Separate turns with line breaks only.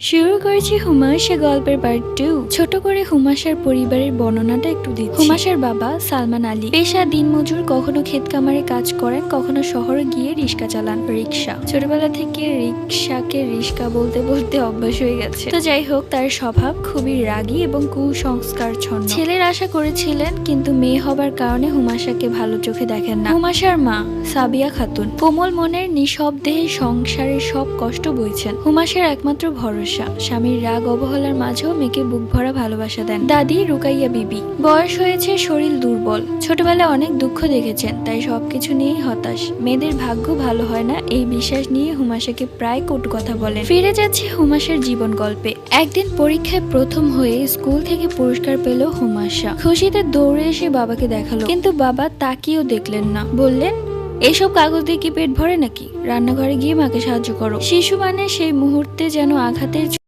শুরু করেছি হুমায়ুসা গল্পের পার্ট 2। ছোট করে হুমায়ুসার পরিবারের বর্ণনাটা একটু দিচ্ছি। হুমায়ুসার বাবা সালমান আলী পেশা দিনমজুর, কখনো ক্ষেত কামারে কাজ করেন, কখনো শহরে গিয়ে রিক্সা চালান। রিক্সা ছোটবেলা থেকে রিক্সাকে রিক্সা বলতে বলতে অভ্যাস হয়ে গেছে। তো যাই হোক, তার স্বভাব খুবই রাগী এবং কুসংস্কারচ্ছন্ন। ছেলের আশা করেছিলেন, কিন্তু মেয়ে হবার কারণে হুমায়ুসাকে ভালো চোখে দেখেন না। হুমায়ুসার মা সাবিয়া খাতুন কোমল মনের, নিঃশব্দেহে সংসারের সব কষ্ট বইছেন। হুমায়ুসার একমাত্র ভরসা। স্বামীর রাগ অবহেলার মাঝেও মেয়েকে বুক ভরা ভালোবাসা দেন। দাদি রুকাইয়া বিবি বয়স হয়েছে, শরীর দুর্বল, ছোটবেলায় অনেক দুঃখ দেখেছেন, তাই সবকিছু নিয়েই হতাশ। মেয়েদের ভাগ্য ভালো হয় না, এই বিশ্বাস নিয়ে হুমায়ুসাকে প্রায় কটু কথা বলেন। ফিরে যাচ্ছে হুমায়ুসার জীবন গল্পে। একদিন পরীক্ষায় প্রথম হয়ে স্কুল থেকে পুরস্কার পেল হুমায়ুসা। খুশিতে দৌড়ে এসে বাবাকে দেখালো, কিন্তু বাবা তাকিয়েও দেখলেন না। বললেন, এসব কাগজ দিয়ে কি পেট ভরে নাকি? রান্নাঘরে গিয়ে মাকে সাহায্য করো। শিশু মানে সেই মুহূর্তে যেন আঘাতের